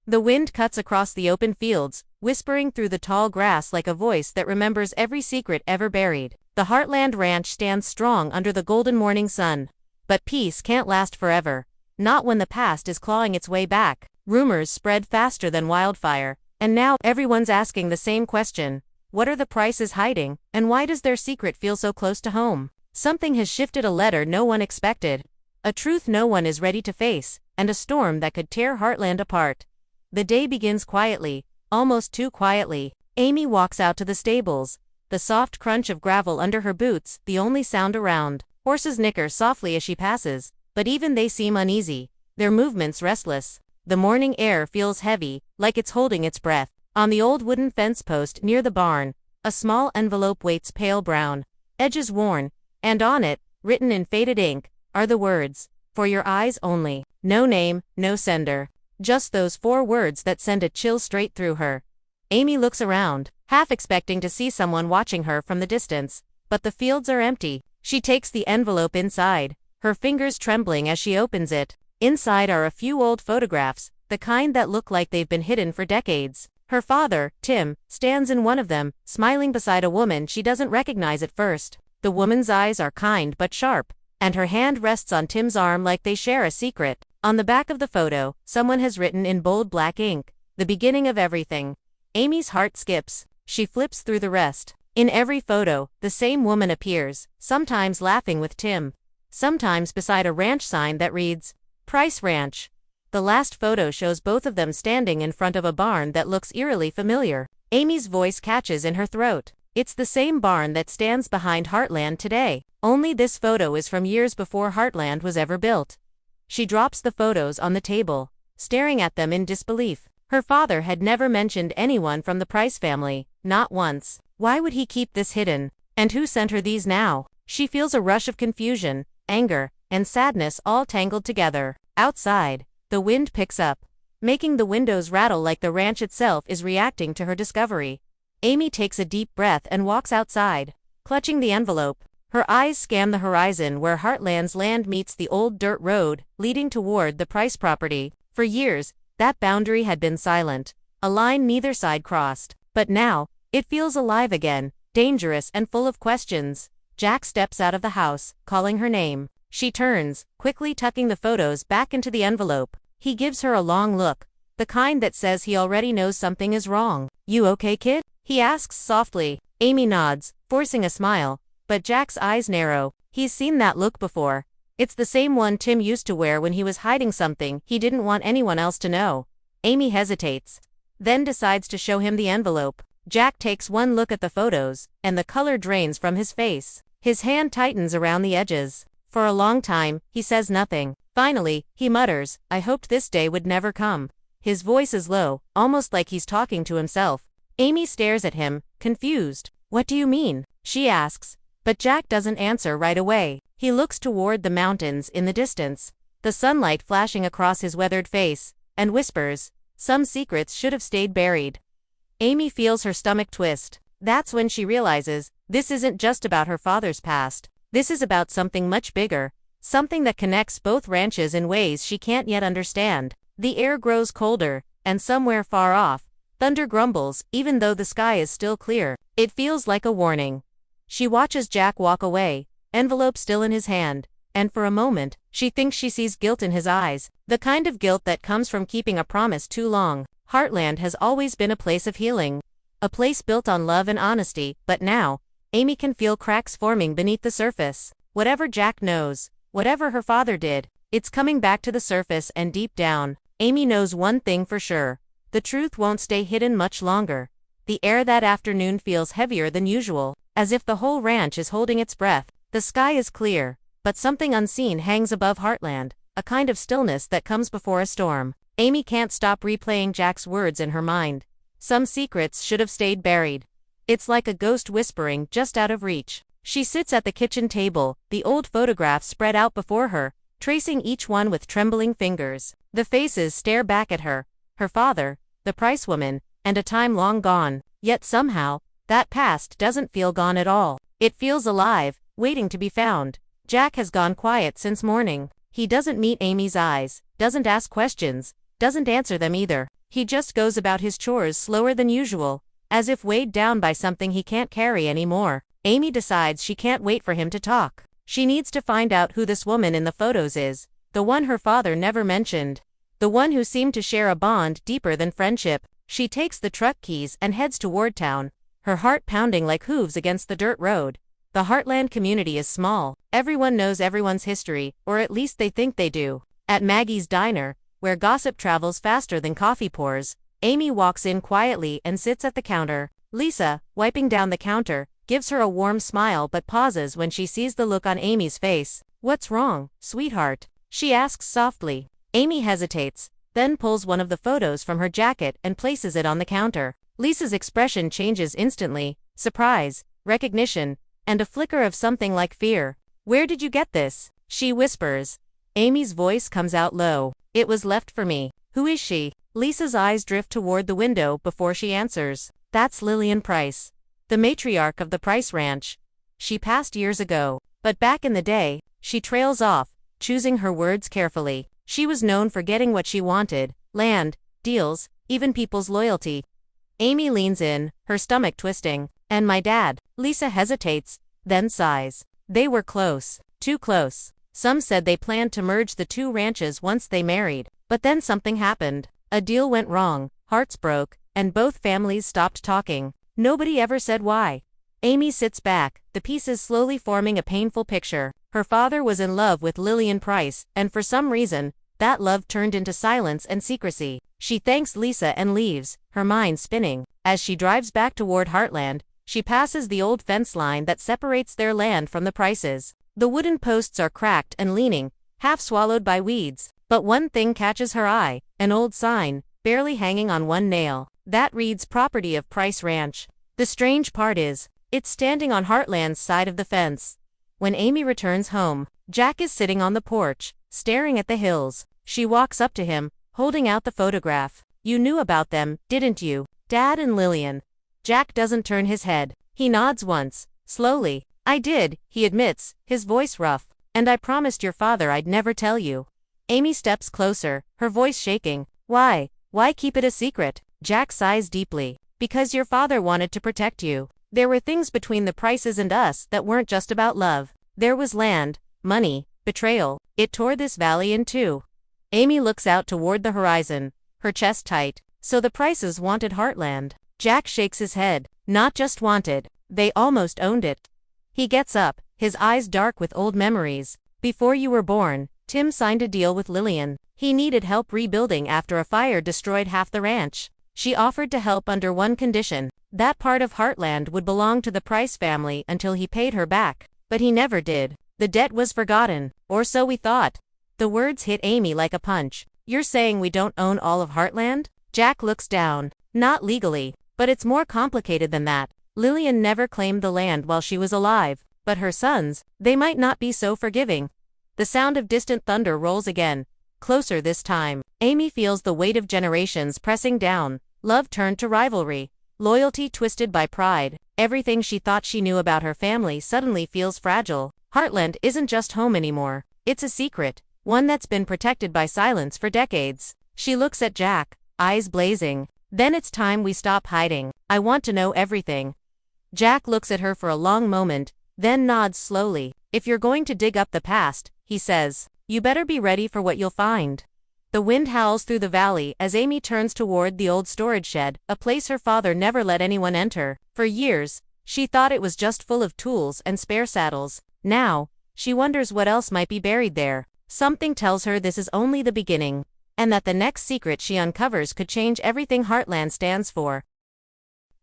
The wind cuts across the open fields, whispering through the tall grass like a voice that remembers every secret ever buried. The Heartland Ranch stands strong under the golden morning sun. But peace can't last forever. Not when the past is clawing its way back. Rumors spread faster than wildfire, and now everyone's asking the same question. What are the Pryces hiding, and why does their secret feel so close to home? Something has shifted, a letter no one expected, a truth no one is ready to face, and a storm that could tear Heartland apart. The day begins quietly, almost too quietly. Amy walks out to the stables, the soft crunch of gravel under her boots the only sound around. Horses nicker softly as she passes, but even they seem uneasy, their movements restless. The morning air feels heavy, like it's holding its breath. On the old wooden fence post near the barn, a small envelope waits, pale brown, edges worn, and on it, written in faded ink, are the words, "For your eyes only." No name, no sender. Just those 4 words that send a chill straight through her. Amy looks around, half expecting to see someone watching her from the distance, but the fields are empty. She takes the envelope inside, her fingers trembling as she opens it. Inside are a few old photographs, the kind that look like they've been hidden for decades. Her father, Tim, stands in one of them, smiling beside a woman she doesn't recognize at first. The woman's eyes are kind but sharp, and her hand rests on Tim's arm like they share a secret. On the back of the photo, someone has written in bold black ink, "The beginning of everything." Amy's heart skips. She flips through the rest. In every photo, the same woman appears, sometimes laughing with Tim, sometimes beside a ranch sign that reads, "Pryce Ranch." The last photo shows both of them standing in front of a barn that looks eerily familiar. Amy's voice catches in her throat. It's the same barn that stands behind Heartland today, only this photo is from years before Heartland was ever built. She drops the photos on the table, staring at them in disbelief. Her father had never mentioned anyone from the Pryce family, not once. Why would he keep this hidden? And who sent her these now? She feels a rush of confusion, anger, and sadness all tangled together. Outside, the wind picks up, making the windows rattle like the ranch itself is reacting to her discovery. Amy takes a deep breath and walks outside, clutching the envelope. Her eyes scan the horizon where Heartland's land meets the old dirt road leading toward the Pryce property. For years, that boundary had been silent, a line neither side crossed. But now, it feels alive again, dangerous and full of questions. Jack steps out of the house, calling her name. She turns, quickly tucking the photos back into the envelope. He gives her a long look, the kind that says he already knows something is wrong. "You okay, kid?" he asks softly. Amy nods, forcing a smile, but Jack's eyes narrow. He's seen that look before. It's the same one Tim used to wear when he was hiding something he didn't want anyone else to know. Amy hesitates, then decides to show him the envelope. Jack takes one look at the photos, and the color drains from his face. His hand tightens around the edges. For a long time, he says nothing. Finally, he mutters, "I hoped this day would never come." His voice is low, almost like he's talking to himself. Amy stares at him, confused. "What do you mean?" she asks. But Jack doesn't answer right away. He looks toward the mountains in the distance, the sunlight flashing across his weathered face, and whispers, "Some secrets should have stayed buried." Amy feels her stomach twist. That's when she realizes, this isn't just about her father's past. This is about something much bigger, something that connects both ranches in ways she can't yet understand. The air grows colder, and somewhere far off, thunder grumbles, even though the sky is still clear. It feels like a warning. She watches Jack walk away, envelope still in his hand, and for a moment, she thinks she sees guilt in his eyes, the kind of guilt that comes from keeping a promise too long. Heartland has always been a place of healing, a place built on love and honesty, but now, Amy can feel cracks forming beneath the surface. Whatever Jack knows, whatever her father did, it's coming back to the surface, and deep down, Amy knows one thing for sure. The truth won't stay hidden much longer. The air that afternoon feels heavier than usual, as if the whole ranch is holding its breath. The sky is clear, but something unseen hangs above Heartland, a kind of stillness that comes before a storm. Amy can't stop replaying Jack's words in her mind. Some secrets should have stayed buried. It's like a ghost whispering just out of reach. She sits at the kitchen table, the old photographs spread out before her, tracing each one with trembling fingers. The faces stare back at her, her father, the Pryce woman, and a time long gone. Yet somehow, that past doesn't feel gone at all. It feels alive, waiting to be found. Jack has gone quiet since morning. He doesn't meet Amy's eyes, doesn't ask questions, doesn't answer them either. He just goes about his chores slower than usual, as if weighed down by something he can't carry anymore. Amy decides she can't wait for him to talk. She needs to find out who this woman in the photos is, the one her father never mentioned, the one who seemed to share a bond deeper than friendship. She takes the truck keys and heads toward town, her heart pounding like hooves against the dirt road. The Heartland community is small. Everyone knows everyone's history, or at least they think they do. At Maggie's diner, where gossip travels faster than coffee pours, Amy walks in quietly and sits at the counter. Lisa, wiping down the counter, gives her a warm smile but pauses when she sees the look on Amy's face. "What's wrong, sweetheart?" she asks softly. Amy hesitates, then pulls one of the photos from her jacket and places it on the counter. Lisa's expression changes instantly: surprise, recognition, and a flicker of something like fear. "Where did you get this?" she whispers. Amy's voice comes out low. "It was left for me." "Who is she?" Lisa's eyes drift toward the window before she answers. "That's Lillian Pryce, the matriarch of the Pryce Ranch. She passed years ago, but back in the day," she trails off, choosing her words carefully. "She was known for getting what she wanted: land, deals, even people's loyalty." Amy leans in, her stomach twisting. "And my dad?" Lisa hesitates, then sighs. "They were close. Too close. Some said they planned to merge the two ranches once they married. But then something happened. A deal went wrong, hearts broke, and both families stopped talking. Nobody ever said why." Amy sits back, the pieces slowly forming a painful picture. Her father was in love with Lillian Pryce, and for some reason, that love turned into silence and secrecy. She thanks Lisa and leaves, her mind spinning. As she drives back toward Heartland, she passes the old fence line that separates their land from the Pryces'. The wooden posts are cracked and leaning, half swallowed by weeds. But one thing catches her eye: an old sign, barely hanging on one nail, that reads "Property of Pryce Ranch." The strange part is, it's standing on Heartland's side of the fence. When Amy returns home, Jack is sitting on the porch, staring at the hills. She walks up to him, holding out the photograph. "You knew about them, didn't you? Dad and Lillian?" Jack doesn't turn his head. He nods once, slowly. "I did," he admits, his voice rough. "And I promised your father I'd never tell you." Amy steps closer, her voice shaking. "Why? Why keep it a secret?" Jack sighs deeply. "Because your father wanted to protect you. There were things between the Pryces and us that weren't just about love. There was land, money, betrayal. It tore this valley in two." Amy looks out toward the horizon, her chest tight. "So the Pryces wanted Heartland." Jack shakes his head. "Not just wanted, they almost owned it." He gets up, his eyes dark with old memories. "Before you were born, Tim signed a deal with Lillian. He needed help rebuilding after a fire destroyed half the ranch. She offered to help under one condition: that part of Heartland would belong to the Pryce family until he paid her back. But he never did. The debt was forgotten, or so we thought." The words hit Amy like a punch. "You're saying we don't own all of Heartland?" Jack looks down. "Not legally, but it's more complicated than that. Lillian never claimed the land while she was alive, but her sons, they might not be so forgiving." The sound of distant thunder rolls again, closer this time. Amy feels the weight of generations pressing down. Love turned to rivalry, loyalty twisted by pride. Everything she thought she knew about her family suddenly feels fragile. Heartland isn't just home anymore. It's a secret, one that's been protected by silence for decades. She looks at Jack, eyes blazing. "Then it's time we stop hiding. I want to know everything." Jack looks at her for a long moment, then nods slowly. "If you're going to dig up the past," he says, "you better be ready for what you'll find." The wind howls through the valley as Amy turns toward the old storage shed, a place her father never let anyone enter. For years, she thought it was just full of tools and spare saddles. Now, she wonders what else might be buried there. Something tells her this is only the beginning, and that the next secret she uncovers could change everything Heartland stands for.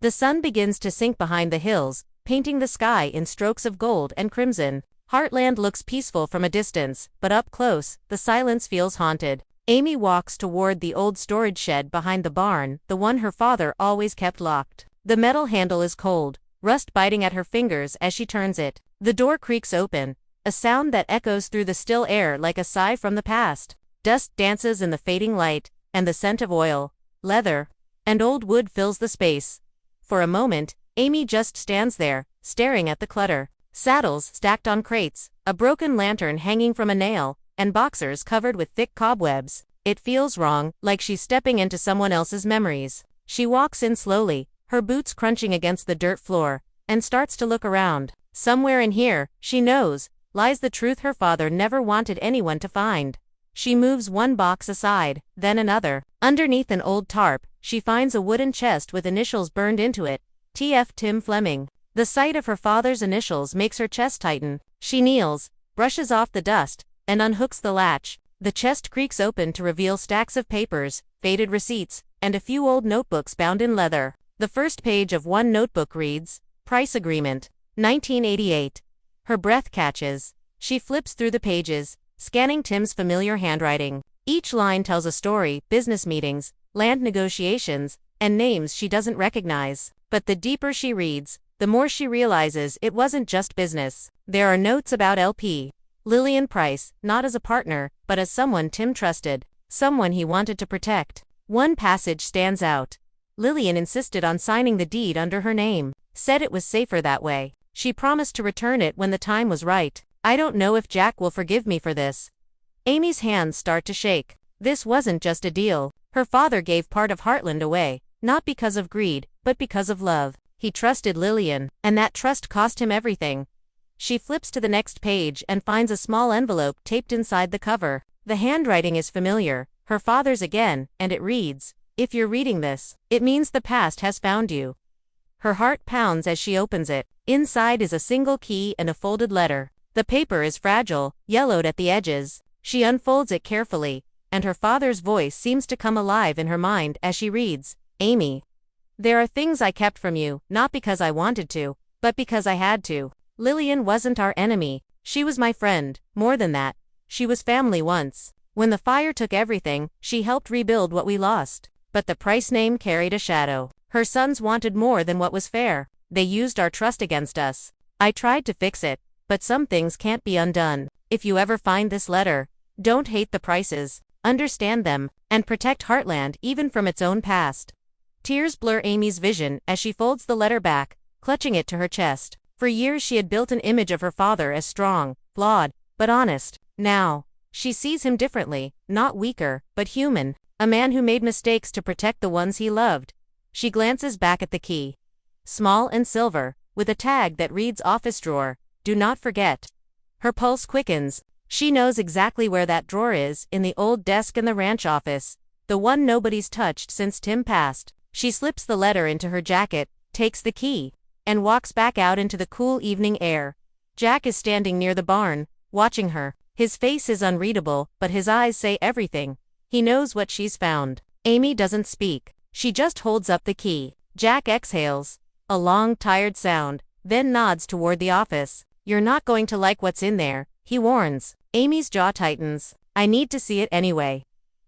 The sun begins to sink behind the hills, painting the sky in strokes of gold and crimson. Heartland looks peaceful from a distance, but up close, the silence feels haunted. Amy walks toward the old storage shed behind the barn, the one her father always kept locked. The metal handle is cold, rust biting at her fingers as she turns it. The door creaks open, a sound that echoes through the still air like a sigh from the past. Dust dances in the fading light, and the scent of oil, leather, and old wood fills the space. For a moment, Amy just stands there, staring at the clutter. Saddles stacked on crates, a broken lantern hanging from a nail, and boxers covered with thick cobwebs. It feels wrong, like she's stepping into someone else's memories. She walks in slowly, her boots crunching against the dirt floor, and starts to look around. Somewhere in here, she knows, lies the truth her father never wanted anyone to find. She moves one box aside, then another. Underneath an old tarp, she finds a wooden chest with initials burned into it, T.F. Tim Fleming. The sight of her father's initials makes her chest tighten. She kneels, brushes off the dust, and unhooks the latch. The chest creaks open to reveal stacks of papers, faded receipts, and a few old notebooks bound in leather. The first page of one notebook reads, Price Agreement, 1988. Her breath catches. She flips through the pages, scanning Tim's familiar handwriting. Each line tells a story, business meetings, land negotiations, and names she doesn't recognize. But the deeper she reads, the more she realizes it wasn't just business. There are notes about LP. Lillian Pryce, not as a partner, but as someone Tim trusted, someone he wanted to protect. One passage stands out. Lillian insisted on signing the deed under her name, said it was safer that way. She promised to return it when the time was right. I don't know if Jack will forgive me for this. Amy's hands start to shake. This wasn't just a deal. Her father gave part of Heartland away, not because of greed, but because of love. He trusted Lillian, and that trust cost him everything. She flips to the next page and finds a small envelope taped inside the cover. The handwriting is familiar, her father's again, and it reads, If you're reading this, it means the past has found you. Her heart pounds as she opens it. Inside is a single key and a folded letter. The paper is fragile, yellowed at the edges. She unfolds it carefully, and her father's voice seems to come alive in her mind as she reads, Amy. There are things I kept from you, not because I wanted to, but because I had to. Lillian wasn't our enemy. She was my friend. More than that, she was family once. When the fire took everything, she helped rebuild what we lost. But the Pryce name carried a shadow. Her sons wanted more than what was fair. They used our trust against us. I tried to fix it, but some things can't be undone. If you ever find this letter, don't hate the Pryces. Understand them, and protect Heartland even from its own past. Tears blur Amy's vision as she folds the letter back, clutching it to her chest. For years she had built an image of her father as strong, flawed, but honest. Now, she sees him differently, not weaker, but human. A man who made mistakes to protect the ones he loved. She glances back at the key. Small and silver, with a tag that reads office drawer, do not forget. Her pulse quickens. She knows exactly where that drawer is, in the old desk in the ranch office. The one nobody's touched since Tim passed. She slips the letter into her jacket, takes the key, and walks back out into the cool evening air. Jack is standing near the barn, watching her. His face is unreadable, but his eyes say everything. He knows what she's found. Amy doesn't speak. She just holds up the key. Jack exhales, a long, tired sound, then nods toward the office. You're not going to like what's in there, he warns. Amy's jaw tightens. I need to see it anyway.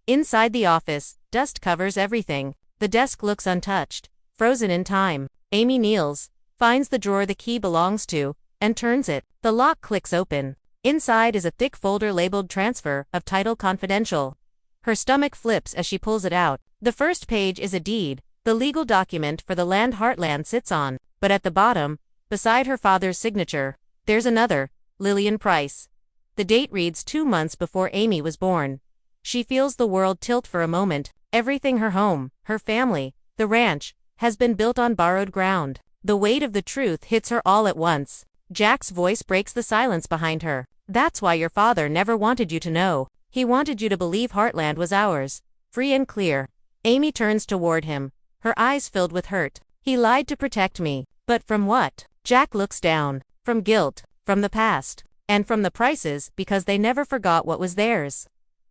Inside the office, dust covers everything. The desk looks untouched, frozen in time. Amy kneels, finds the drawer the key belongs to, and turns it. The lock clicks open. Inside is a thick folder labeled Transfer of Title Confidential. Her stomach flips as she pulls it out. The first page is a deed, the legal document for the land Heartland sits on. But at the bottom, beside her father's signature, there's another, Lillian Pryce. The date reads 2 months before Amy was born. She feels the world tilt for a moment. Everything, her home, her family, the ranch, has been built on borrowed ground. The weight of the truth hits her all at once. Jack's voice breaks the silence behind her. That's why your father never wanted you to know. He wanted you to believe Heartland was ours, free and clear. Amy turns toward him, her eyes filled with hurt. He lied to protect me. But from what? Jack looks down. From guilt, from the past, and from the Pryces because they never forgot what was theirs.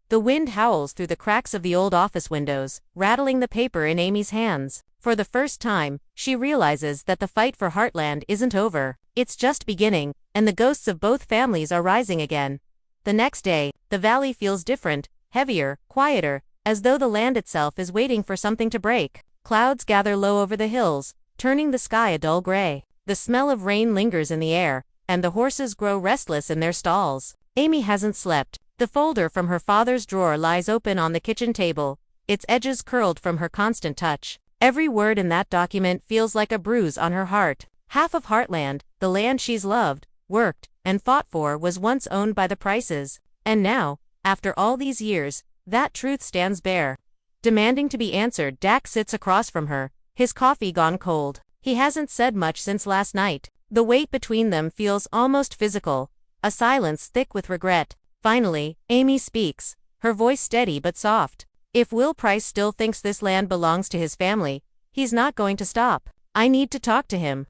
The wind howls through the cracks of the old office windows, rattling the paper in Amy's hands. For the first time, she realizes that the fight for Heartland isn't over. It's just beginning, and the ghosts of both families are rising again. The next day, the valley feels different, heavier, quieter, as though the land itself is waiting for something to break. Clouds gather low over the hills, turning the sky a dull gray. The smell of rain lingers in the air, and the horses grow restless in their stalls. Amy hasn't slept. The folder from her father's drawer lies open on the kitchen table, its edges curled from her constant touch. Every word in that document feels like a bruise on her heart. Half of Heartland, the land she's loved, worked, and fought for, was once owned by the Pryces. And now, after all these years, That truth stands bare. Demanding to be answered, Jack sits across from her, his coffee gone cold. He hasn't said much since last night. The weight between them feels almost physical, a silence thick with regret. Finally, Amy speaks, her voice steady but soft. If Will Pryce still thinks this land belongs to his family, he's not going to stop. I need to talk to him.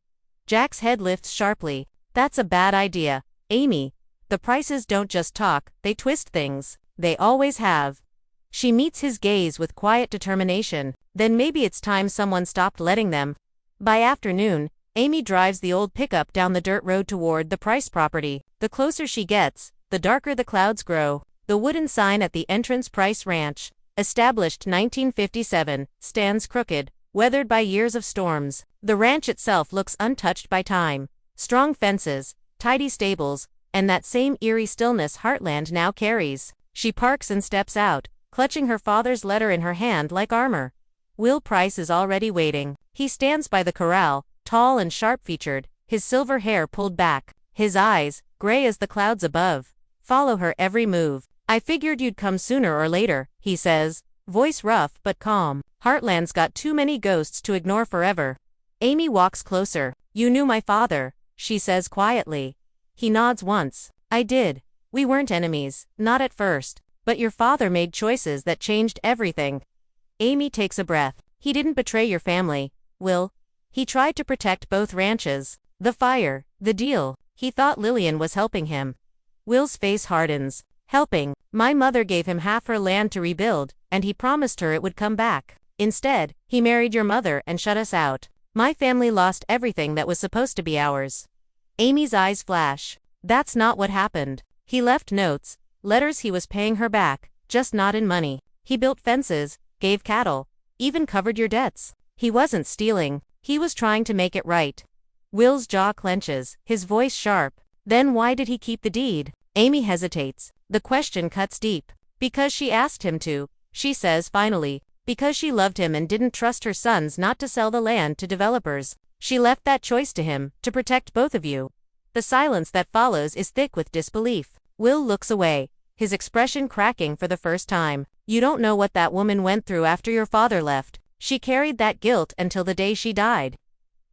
Jack's head lifts sharply. That's a bad idea, Amy. The Pryces don't just talk, they twist things. They always have. She meets his gaze with quiet determination. Then maybe it's time someone stopped letting them. By afternoon, Amy drives the old pickup down the dirt road toward the Pryce property. The closer she gets, the darker the clouds grow. The wooden sign at the entrance, Pryce Ranch, established 1957, stands crooked, weathered by years of storms. The ranch itself looks untouched by time. Strong fences, tidy stables, and that same eerie stillness Heartland now carries. She parks and steps out, clutching her father's letter in her hand like armor. Will Pryce is already waiting. He stands by the corral, tall and sharp-featured, his silver hair pulled back. His eyes, gray as the clouds above, follow her every move. I figured you'd come sooner or later, he says, voice rough but calm. Heartland's got too many ghosts to ignore forever. Amy walks closer. You knew my father, she says quietly. He nods once. I did. We weren't enemies, not at first, but your father made choices that changed everything. Amy takes a breath. He didn't betray your family, Will. He tried to protect both ranches. The fire, the deal. He thought Lillian was helping him. Will's face hardens. Helping. My mother gave him half her land to rebuild, and he promised her it would come back. Instead, he married your mother and shut us out. My family lost everything that was supposed to be ours. Amy's eyes flash. That's not what happened. He left notes, letters he was paying her back, just not in money. He built fences, gave cattle, even covered your debts. He wasn't stealing, he was trying to make it right. Will's jaw clenches, his voice sharp. Then why did he keep the deed? Amy hesitates. The question cuts deep. Because she asked him to, she says finally. Because she loved him and didn't trust her sons not to sell the land to developers. She left that choice to him, to protect both of you. The silence that follows is thick with disbelief. Will looks away, his expression cracking for the first time. You don't know what that woman went through after your father left. She carried that guilt until the day she died.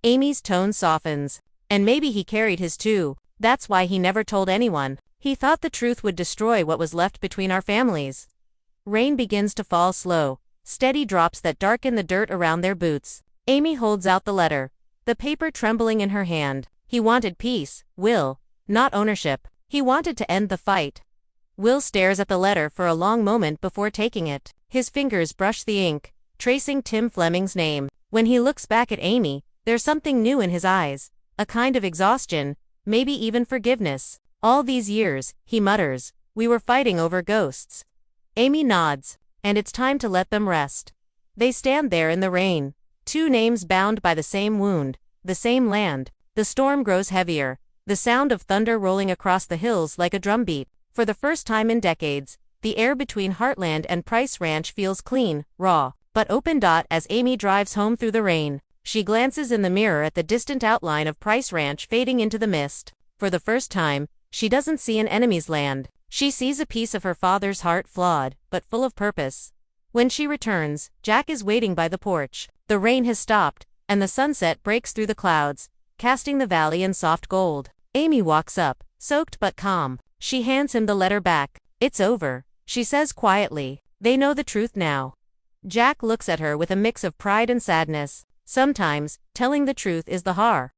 Amy's tone softens. And maybe he carried his too. That's why he never told anyone. He thought the truth would destroy what was left between our families. Rain begins to fall slow, steady drops that darken the dirt around their boots. Amy holds out the letter, the paper trembling in her hand. He wanted peace, Will, not ownership. He wanted to end the fight. Will stares at the letter for a long moment before taking it. His fingers brush the ink, tracing Tim Fleming's name. When he looks back at Amy, there's something new in his eyes, a kind of exhaustion, maybe even forgiveness. All these years, he mutters, we were fighting over ghosts. Amy nods, and it's time to let them rest. They stand there in the rain, two names bound by the same wound, the same land. The storm grows heavier, the sound of thunder rolling across the hills like a drumbeat. For the first time in decades, the air between Heartland and Pryce Ranch feels clean, raw, but open. As Amy drives home through the rain, she glances in the mirror at the distant outline of Pryce Ranch fading into the mist. For the first time, she doesn't see an enemy's land. She sees a piece of her father's heart, flawed, but full of purpose. When she returns, Jack is waiting by the porch. The rain has stopped, and the sunset breaks through the clouds, casting the valley in soft gold. Amy walks up, soaked but calm. She hands him the letter back. It's over, she says quietly. They know the truth now. Jack looks at her with a mix of pride and sadness. Sometimes, telling the truth is the hard